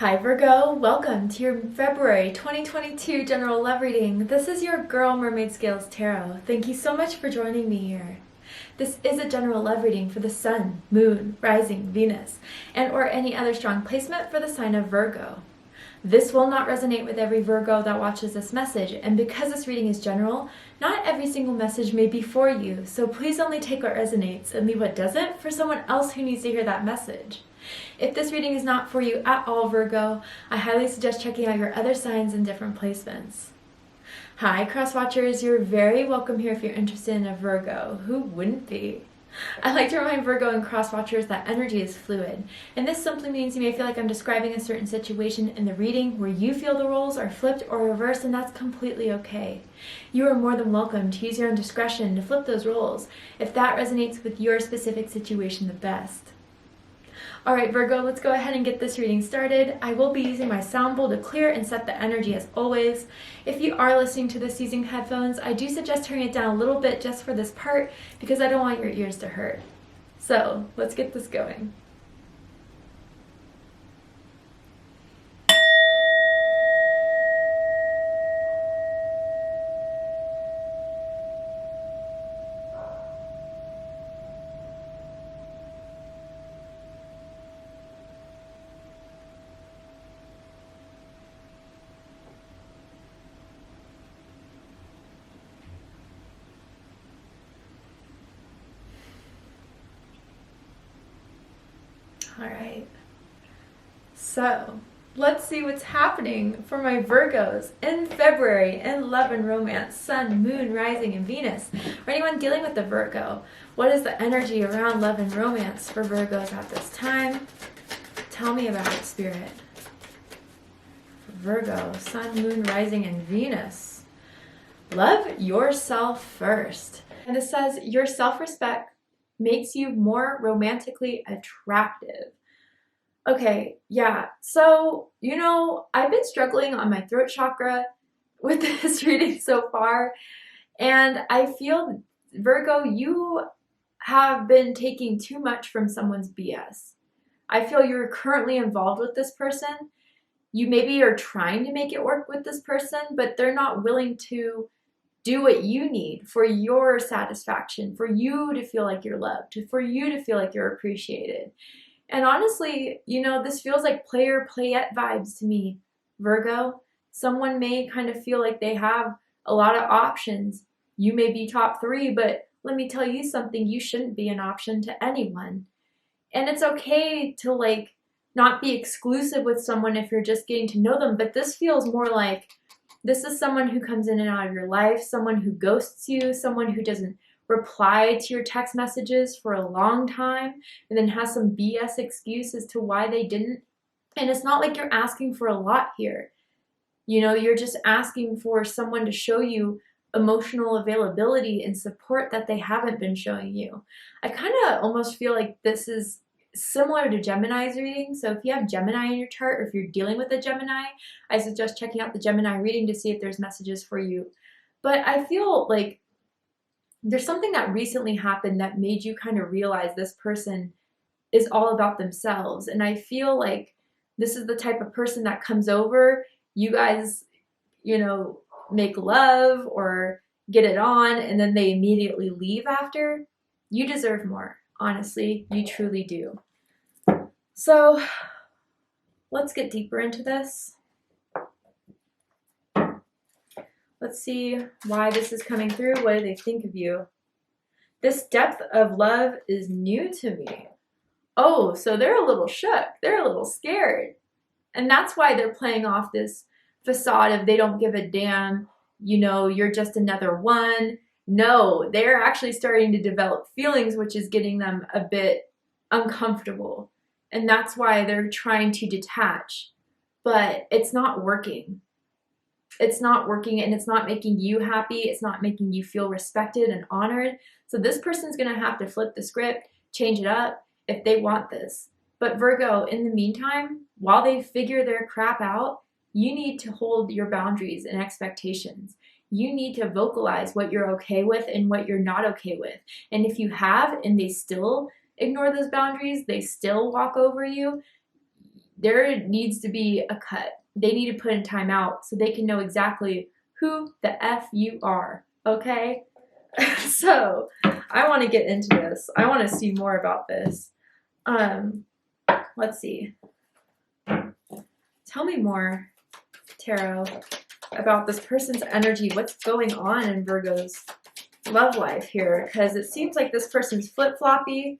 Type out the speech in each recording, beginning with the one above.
Hi Virgo, welcome to your February 2022 general love reading. This is your girl Mermaid Scales Tarot. Thank you so much for joining me here. This is a general love reading for the Sun, Moon, Rising, Venus, and or any other strong placement for the sign of Virgo. This will not resonate with every Virgo that watches this message, and because this reading is general, not every single message may be for you, so please only take what resonates and leave what doesn't for someone else who needs to hear that message. If this reading is not for you at all, Virgo, I highly suggest checking out your other signs and different placements. Hi, cross watchers, you're very welcome here if you're interested in a Virgo. Who wouldn't be? I like to remind Virgo and cross watchers that energy is fluid, and this simply means you may feel like I'm describing a certain situation in the reading where you feel the roles are flipped or reversed, and that's completely okay. You are more than welcome to use your own discretion to flip those roles if that resonates with your specific situation the best. Alright Virgo, let's go ahead and get this reading started. I will be using my sound bowl to clear and set the energy as always. If you are listening to this using headphones, I do suggest turning it down a little bit just for this part because I don't want your ears to hurt. So, let's get this going. Alright, so let's see what's happening for my Virgos in February in love and romance, Sun, Moon, Rising, and Venus. For anyone dealing with the Virgo, what is the energy around love and romance for Virgos at this time? Tell me about it, Spirit. Virgo, Sun, Moon, Rising, and Venus. Love yourself first. And this says your self-respect makes you more romantically attractive. Okay, yeah. So, I've been struggling on my throat chakra with this reading so far, and I feel, Virgo, you have been taking too much from someone's BS. I feel you're currently involved with this person. You maybe are trying to make it work with this person, but they're not willing to do what you need for your satisfaction, for you to feel like you're loved, for you to feel like you're appreciated. And honestly, this feels like player playette vibes to me, Virgo. Someone may kind of feel like they have a lot of options. You may be top 3, but let me tell you something, you shouldn't be an option to anyone. And it's okay to not be exclusive with someone if you're just getting to know them, but this feels more like this is someone who comes in and out of your life, someone who ghosts you, someone who doesn't reply to your text messages for a long time and then has some BS excuse as to why they didn't. And it's not like you're asking for a lot here. You're just asking for someone to show you emotional availability and support that they haven't been showing you. I kind of almost feel like this is similar to Gemini's reading. So if you have Gemini in your chart, or if you're dealing with a Gemini, I suggest checking out the Gemini reading to see if there's messages for you. But I feel like there's something that recently happened that made you kind of realize this person is all about themselves. And I feel like this is the type of person that comes over, you guys, make love or get it on, and then they immediately leave after. You deserve more. Honestly, you truly do. So let's get deeper into this. Let's see why this is coming through. What do they think of you? This depth of love is new to me. Oh, so they're a little shook. They're a little scared. And that's why they're playing off this facade of they don't give a damn, you're just another one. No, they're actually starting to develop feelings, which is getting them a bit uncomfortable. And that's why they're trying to detach. But it's not working. It's not working, and it's not making you happy. It's not making you feel respected and honored. So this person's going to have to flip the script, change it up if they want this. But Virgo, in the meantime, while they figure their crap out, you need to hold your boundaries and expectations. You need to vocalize what you're okay with and what you're not okay with. And if you have and they still ignore those boundaries, they still walk over you, there needs to be a cut. They need to put in time out so they can know exactly who the F you are, okay? So I want to get into this. I want to see more about this. Let's see. Tell me more, Tarot, about this person's energy. What's going on in Virgo's love life here? Because it seems like this person's flip-floppy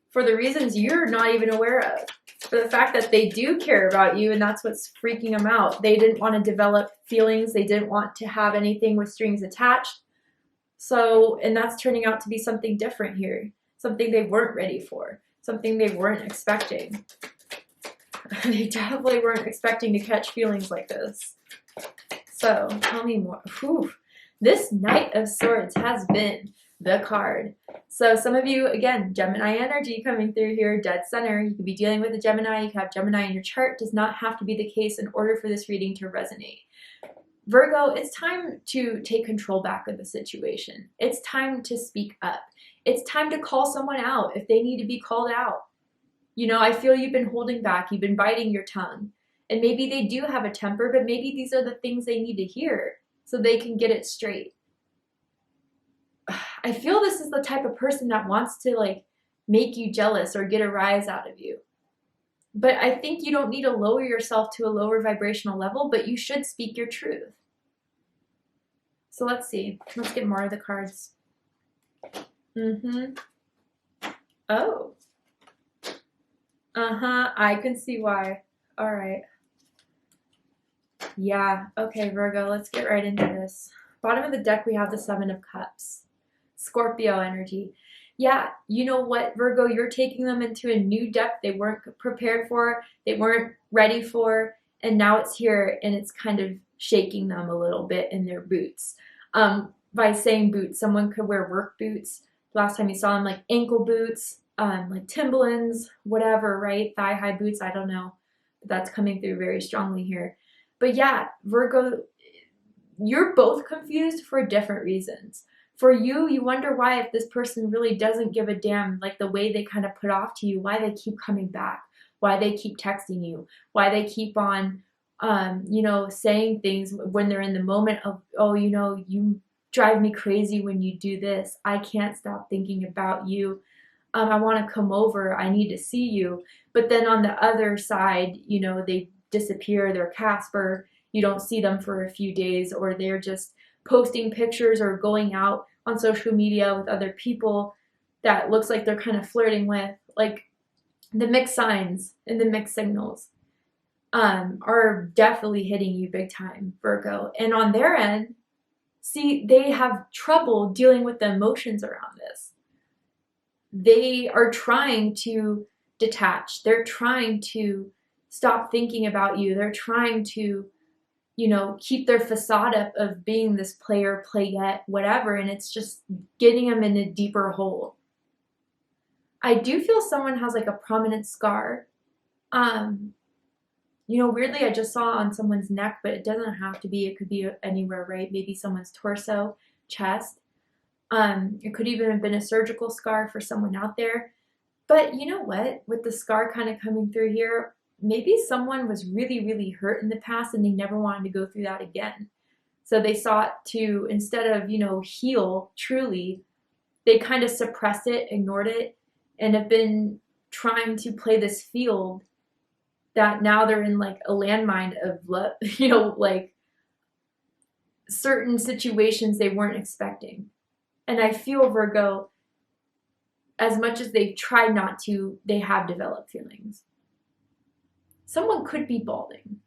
for the reasons you're not even aware of. For the fact that they do care about you, and that's what's freaking them out. They didn't want to develop feelings. They didn't want to have anything with strings attached. So, and that's turning out to be something different here. Something they weren't ready for. Something they weren't expecting. They definitely weren't expecting to catch feelings like this. So, tell me more. Whew. This Knight of Swords has been the card. So some of you, again, Gemini energy coming through here, dead center. You could be dealing with a Gemini. You could have Gemini in your chart. Does not have to be the case in order for this reading to resonate. Virgo, it's time to take control back of the situation. It's time to speak up. It's time to call someone out if they need to be called out. You know, I feel you've been holding back. You've been biting your tongue. And maybe they do have a temper, but maybe these are the things they need to hear so they can get it straight. I feel this is the type of person that wants to like make you jealous or get a rise out of you. But I think you don't need to lower yourself to a lower vibrational level, but you should speak your truth. So let's see. Let's get more of the cards. Oh. I can see why. All right. Yeah. Okay, Virgo, let's get right into this. Bottom of the deck, we have the Seven of Cups. Scorpio energy. Yeah, you know what, Virgo, you're taking them into a new depth they weren't prepared for, they weren't ready for, and now it's here and it's kind of shaking them a little bit in their boots. By saying boots, someone could wear work boots. Last time you saw them, like ankle boots, like Timberlands, whatever, right? Thigh-high boots, I don't know. But that's coming through very strongly here. But yeah, Virgo, you're both confused for different reasons. For you, you wonder why, if this person really doesn't give a damn, like the way they kind of put off to you, why they keep coming back, why they keep texting you, why they keep on, you know, saying things when they're in the moment of, oh, you know, you drive me crazy when you do this. I can't stop thinking about you. I want to come over. I need to see you. But then on the other side, you know, they disappear. They're Casper. You don't see them for a few days, or they're just posting pictures or going out on social media with other people that looks like they're kind of flirting with. Like the mixed signs and the mixed signals are definitely hitting you big time, Virgo. And on their end, see, they have trouble dealing with the emotions around this. They are trying to detach. They're trying to stop thinking about you. They're trying to, you know, keep their facade up of being this player, playette, whatever, and it's just getting them in a deeper hole. I do feel someone has like a prominent scar. You know, weirdly, I just saw on someone's neck, but it doesn't have to be. It could be anywhere, right? Maybe someone's torso, chest. It could even have been a surgical scar for someone out there. But you know what? With the scar kind of coming through here, maybe someone was really, really hurt in the past and they never wanted to go through that again. So they sought to, instead of, you know, heal truly, they kind of suppressed it, ignored it, and have been trying to play this field that now they're in like a landmine of, you know, like certain situations they weren't expecting. And I feel, Virgo, as much as they've tried not to, they have developed feelings. Someone could be balding.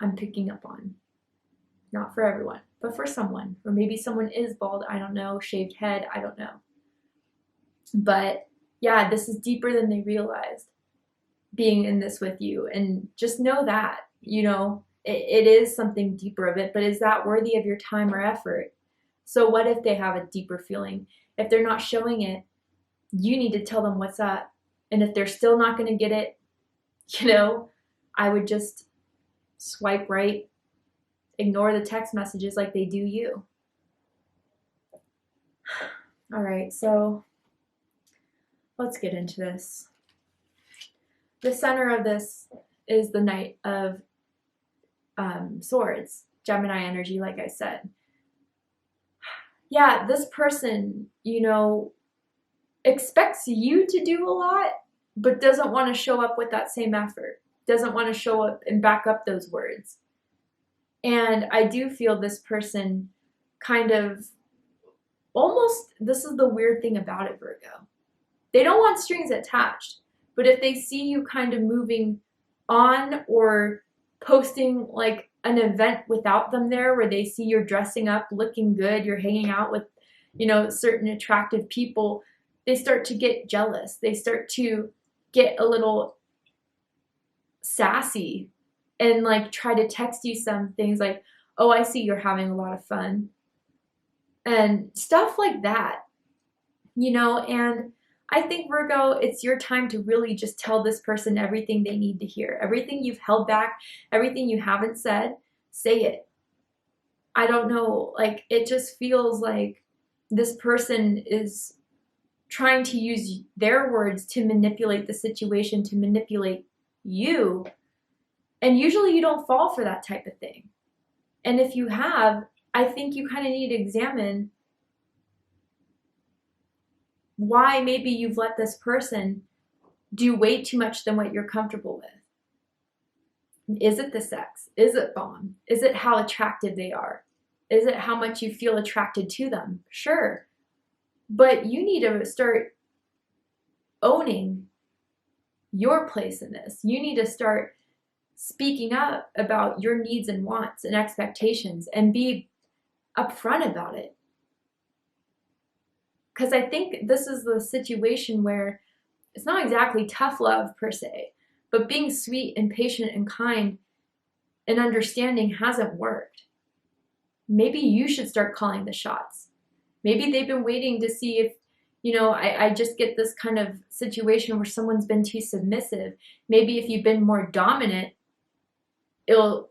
I'm picking up on. Not for everyone, but for someone. Or maybe someone is bald, I don't know. Shaved head, I don't know. But yeah, this is deeper than they realized, being in this with you. And just know that, you know, it is something deeper of it, but is that worthy of your time or effort? So what if they have a deeper feeling? If they're not showing it, you need to tell them what's up. And if they're still not going to get it, you know, I would just swipe right, ignore the text messages like they do you. All right, so let's get into this. The center of this is the Knight of Swords, Gemini energy, like I said. Yeah, this person, you know, expects you to do a lot, but doesn't want to show up with that same effort, doesn't want to show up and back up those words. And I do feel this person kind of almost, this is the weird thing about it, Virgo. They don't want strings attached, but if they see you kind of moving on or posting like an event without them there, where they see you're dressing up, looking good, you're hanging out with, you know, certain attractive people, they start to get jealous. They start to get a little sassy and like try to text you some things like, oh, I see you're having a lot of fun and stuff like that, you know. And I think, Virgo, it's your time to really just tell this person everything they need to hear. Everything you've held back, everything you haven't said, say it. I don't know, like, it just feels like this person is trying to use their words to manipulate the situation, to manipulate you. And usually you don't fall for that type of thing. And if you have, I think you kind of need to examine why maybe you've let this person do way too much than what you're comfortable with. Is it the sex? Is it bomb? Is it how attractive they are? Is it how much you feel attracted to them? Sure. But you need to start owning your place in this. You need to start speaking up about your needs and wants and expectations and be upfront about it. Because I think this is the situation where it's not exactly tough love per se, but being sweet and patient and kind and understanding hasn't worked. Maybe you should start calling the shots. Maybe they've been waiting to see if, you know, I just get this kind of situation where someone's been too submissive. Maybe if you've been more dominant, it'll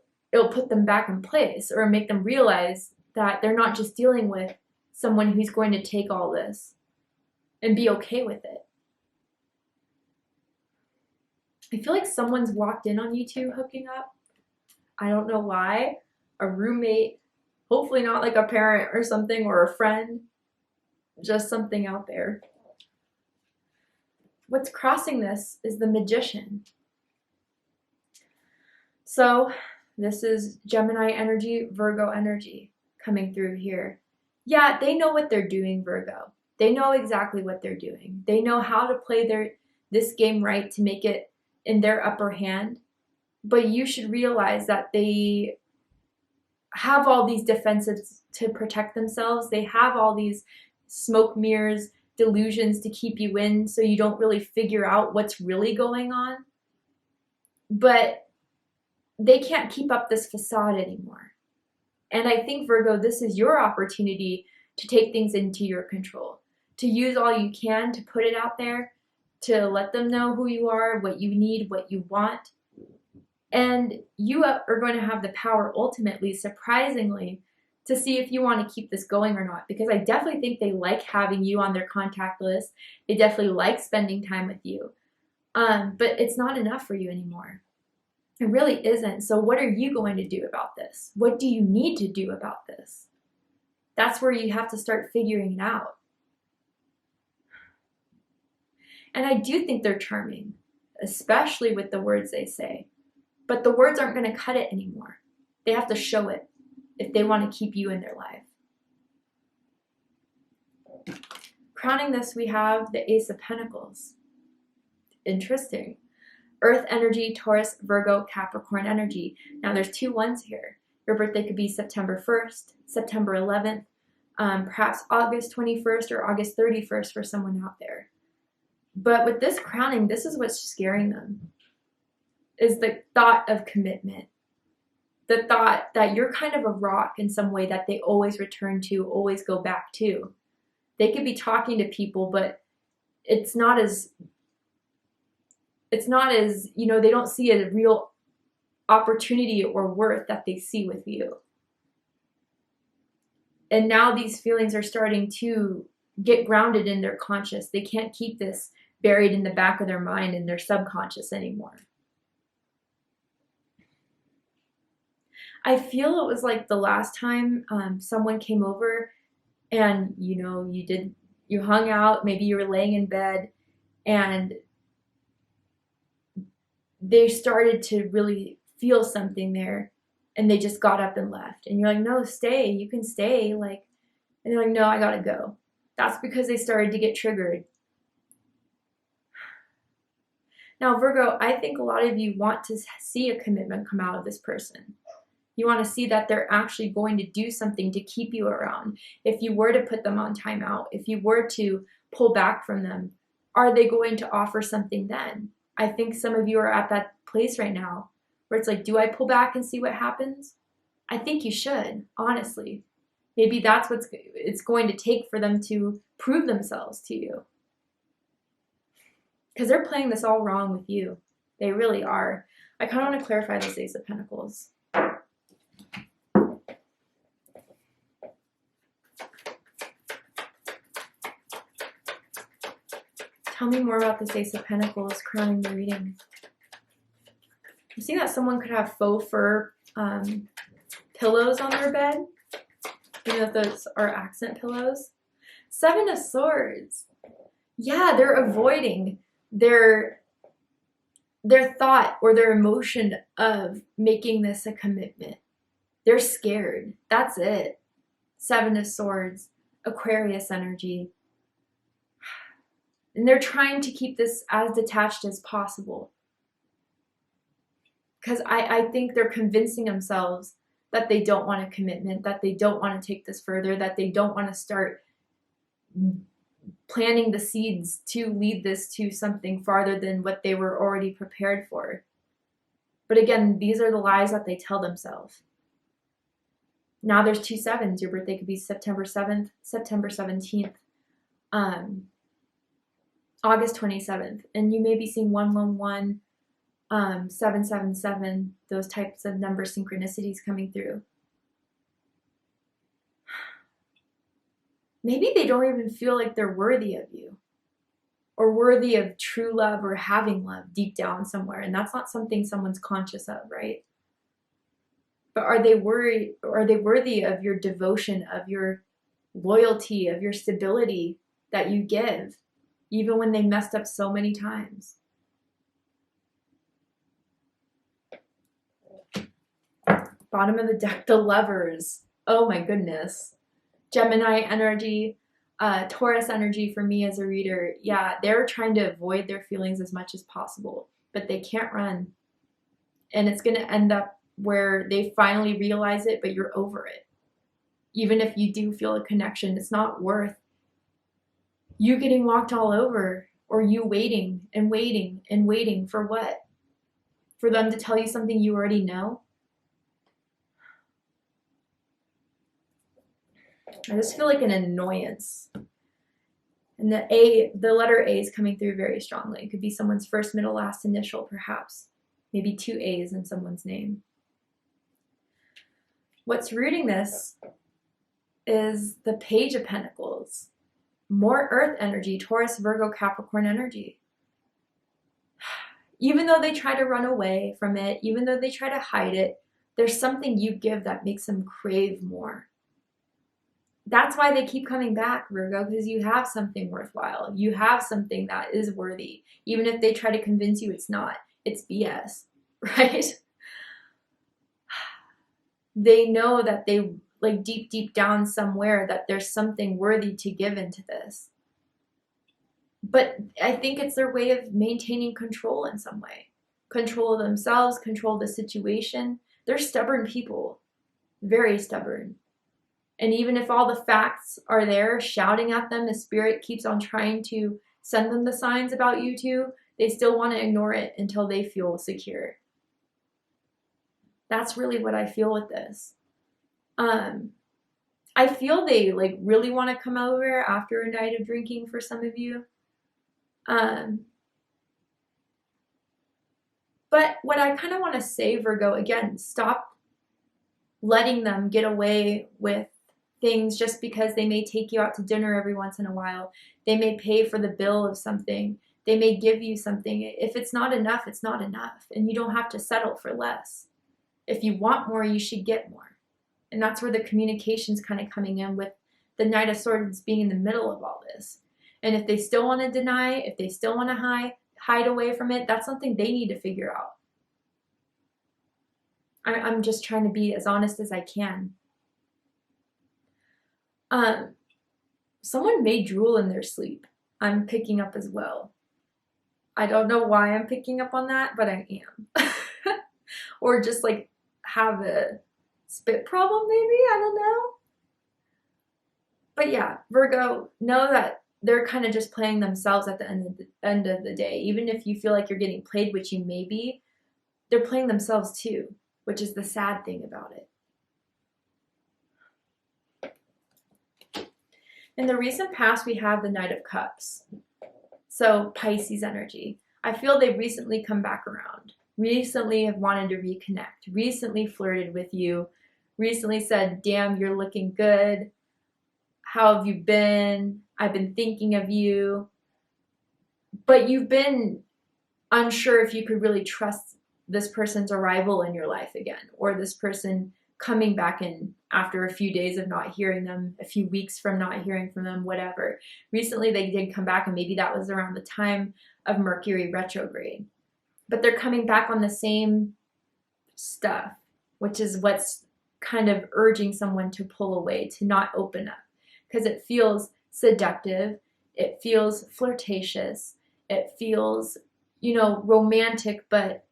put them back in place or make them realize that they're not just dealing with someone who's going to take all this and be okay with it. I feel like someone's walked in on you two hooking up. I don't know why. A roommate, hopefully not like a parent or something, or a friend, just something out there. What's crossing this is the Magician. So this is Gemini energy, Virgo energy coming through here. Yeah, they know what they're doing, Virgo. They know exactly what they're doing. They know how to play this game right to make it in their upper hand. But you should realize that they have all these defenses to protect themselves. They have all these smoke mirrors, delusions to keep you in so you don't really figure out what's really going on. But they can't keep up this facade anymore. And I think, Virgo, this is your opportunity to take things into your control, to use all you can to put it out there, to let them know who you are, what you need, what you want. And you are going to have the power ultimately, surprisingly, to see if you want to keep this going or not. Because I definitely think they like having you on their contact list. They definitely like spending time with you. But it's not enough for you anymore. It really isn't. So what are you going to do about this? What do you need to do about this? That's where you have to start figuring it out. And I do think they're charming, especially with the words they say. But the words aren't going to cut it anymore. They have to show it if they want to keep you in their life. Crowning this, we have the Ace of Pentacles. Interesting. Earth energy, Taurus, Virgo, Capricorn energy. Now there's 2 ones here. Your birthday could be September 1st, September 11th, perhaps August 21st or August 31st for someone out there. But with this crowning, this is what's scaring them, is the thought of commitment. The thought that you're kind of a rock in some way that they always return to, always go back to. They could be talking to people, but it's not as, you know, they don't see a real opportunity or worth that they see with you. And now these feelings are starting to get grounded in their conscious. They can't keep this buried in the back of their mind and their subconscious anymore. I feel it was like the last time someone came over and, you know, you hung out, maybe you were laying in bed, and they started to really feel something there, and they just got up and left. And you're like, no, stay, you can stay. Like, and they're like, no, I gotta go. That's because they started to get triggered. Now, Virgo, I think a lot of you want to see a commitment come out of this person. You want to see that they're actually going to do something to keep you around. If you were to put them on timeout, if you were to pull back from them, are they going to offer something then? I think some of you are at that place right now where it's like, do I pull back and see what happens? I think you should, honestly. Maybe that's what it's going to take for them to prove themselves to you. Because they're playing this all wrong with you. They really are. I kind of want to clarify this Ace of Pentacles. Tell me more about this Ace of Pentacles crowning the reading. I'm seeing that someone could have faux fur pillows on their bed, even if those are accent pillows. Seven of Swords. Yeah, they're avoiding their thought or their emotion of making this a commitment. They're scared. That's it. Seven of Swords, Aquarius energy. And they're trying to keep this as detached as possible. Because I think they're convincing themselves that they don't want a commitment, that they don't want to take this further, that they don't want to start planting the seeds to lead this to something farther than what they were already prepared for. But again, these are the lies that they tell themselves. Now there's two sevens. Your birthday could be September 7th, September 17th, August 27th. And you may be seeing 111, 777, those types of number synchronicities coming through. Maybe they don't even feel like they're worthy of you or worthy of true love or having love deep down somewhere. And that's not something someone's conscious of, right? But are they worried, or are they worthy of your devotion, of your loyalty, of your stability that you give, even when they messed up so many times? Bottom of the deck, the Lovers. Oh my goodness. Gemini energy, Taurus energy for me as a reader. Yeah, they're trying to avoid their feelings as much as possible, but they can't run. And it's going to end up where they finally realize it, but you're over it. Even if you do feel a connection, it's not worth you getting walked all over, or you waiting and waiting and waiting for what? For them to tell you something you already know? I just feel like an annoyance. And the letter A is coming through very strongly. It could be someone's first, middle, last initial, perhaps. Maybe two A's in someone's name. What's rooting this is the Page of Pentacles. More earth energy, Taurus, Virgo, Capricorn energy. Even though they try to run away from it, even though they try to hide it, there's something you give that makes them crave more. That's why they keep coming back, Virgo, because you have something worthwhile. You have something that is worthy. Even if they try to convince you it's not, it's BS, right? They know that they, like deep down somewhere, that there's something worthy to give into this. But I think it's their way of maintaining control in some way. Control of themselves, control of the situation. They're stubborn people, very stubborn. And even if all the facts are there shouting at them, the spirit keeps on trying to send them the signs about you two, they still want to ignore it until they feel secure. That's really what I feel with this. I feel they like really want to come over after a night of drinking for some of you. But what I kind of want to say, Virgo, again, stop letting them get away with things just because they may take you out to dinner every once in a while. They may pay for the bill of something. They may give you something. If it's not enough, it's not enough. And you don't have to settle for less. If you want more, you should get more. And that's where the communication's kind of coming in, with the Knight of Swords being in the middle of all this. And if they still want to deny, if they still want to hide away from it, that's something they need to figure out. I'm just trying to be as honest as I can. Someone may drool in their sleep. I'm picking up as well. I don't know why I'm picking up on that, but I am. Or just like have a spit problem maybe, I don't know. But yeah, Virgo, know that they're kind of just playing themselves at the end of the day. Even if you feel like you're getting played, which you may be, they're playing themselves too, which is the sad thing about it. In the recent past, we have the Knight of Cups. So Pisces energy. I feel they've recently come back around. Recently have wanted to reconnect. Recently flirted with you. Recently said, damn, you're looking good. How have you been? I've been thinking of you. But you've been unsure if you could really trust this person's arrival in your life again, or this person coming back in after a few days of not hearing them, a few weeks from not hearing from them, whatever. Recently they did come back, and maybe that was around the time of Mercury retrograde. But they're coming back on the same stuff, which is what's kind of urging someone to pull away, to not open up, because it feels seductive, it feels flirtatious, it feels, romantic, but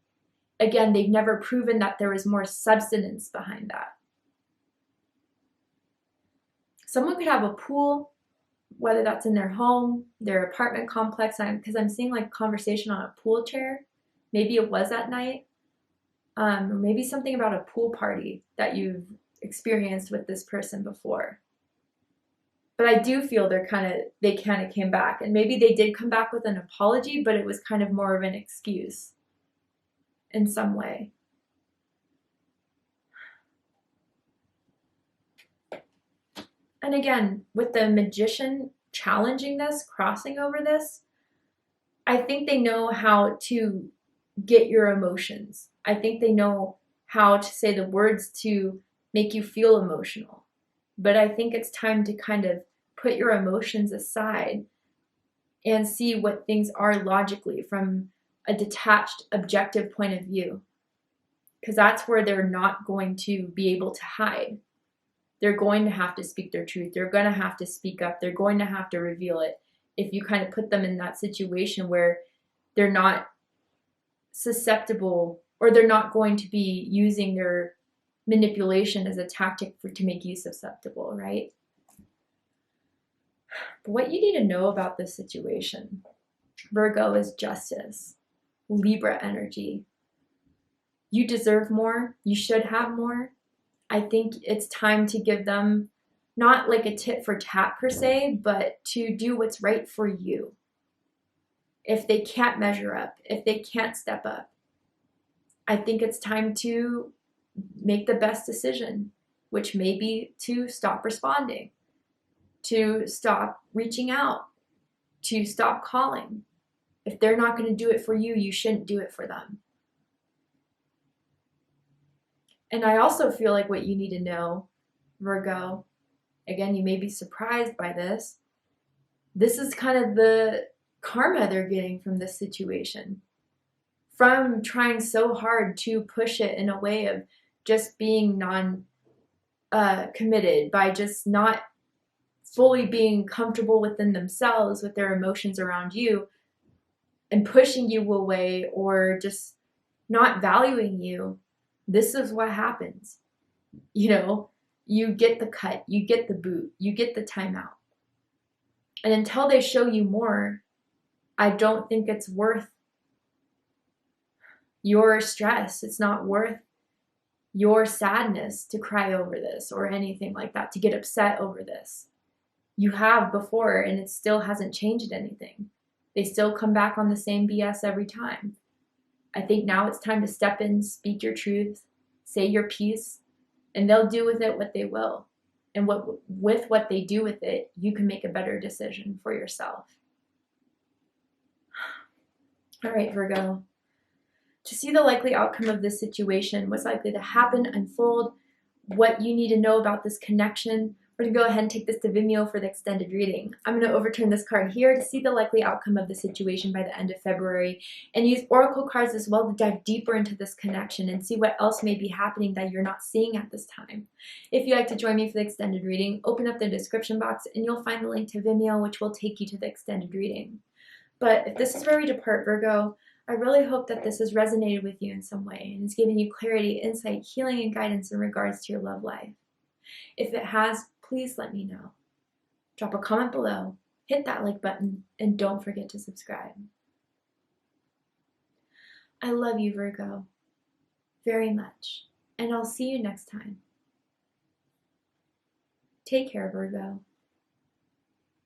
again, they've never proven that there is more substance behind that. Someone could have a pool, whether that's in their home, their apartment complex, because I'm seeing like conversation on a pool chair. Maybe it was at night. Or maybe something about a pool party that you've experienced with this person before. But I do feel they kind of came back. And maybe they did come back with an apology, but it was kind of more of an excuse in some way. And again, with the Magician challenging this, crossing over this, I think they know how to get your emotions. I think they know how to say the words to make you feel emotional. But I think it's time to kind of put your emotions aside and see what things are logically from a detached, objective point of view. Because that's where they're not going to be able to hide. They're going to have to speak their truth. They're going to have to speak up. They're going to have to reveal it. If you kind of put them in that situation where they're not susceptible, or they're not going to be using their manipulation as a tactic to make you susceptible, right? But what you need to know about this situation, Virgo, is justice, Libra energy. You deserve more. You should have more. I think it's time to give them not like a tit for tat per se, but to do what's right for you. If they can't measure up, if they can't step up, I think it's time to make the best decision, which may be to stop responding, to stop reaching out, to stop calling. If they're not going to do it for you, you shouldn't do it for them. And I also feel like what you need to know, Virgo, again, you may be surprised by this. This is kind of the karma they're getting from this situation. From trying so hard to push it in a way of just being non-committed, by just not fully being comfortable within themselves with their emotions around you, and pushing you away, or just not valuing you. This is what happens. You get the cut, you get the boot, you get the timeout. And until they show you more, I don't think it's worth your stress. It's not worth your sadness to cry over this or anything like that, to get upset over this. You have before, and it still hasn't changed anything. They still come back on the same BS every time. I think now it's time to step in, speak your truth, say your piece, and they'll do with it what they will. And with what they do with it, you can make a better decision for yourself. All right, Virgo. to see the likely outcome of this situation, what's likely to happen, unfold, what you need to know about this connection, we're going to go ahead and take this to Vimeo for the extended reading. I'm going to overturn this card here to see the likely outcome of the situation by the end of February, and use oracle cards as well to dive deeper into this connection and see what else may be happening that you're not seeing at this time. If you'd like to join me for the extended reading, open up the description box and you'll find the link to Vimeo, which will take you to the extended reading. But if this is where we depart, Virgo, I really hope that this has resonated with you in some way and has given you clarity, insight, healing, and guidance in regards to your love life. If it has, please let me know. Drop a comment below, hit that like button, and don't forget to subscribe. I love you, Virgo, very much, and I'll see you next time. Take care, Virgo.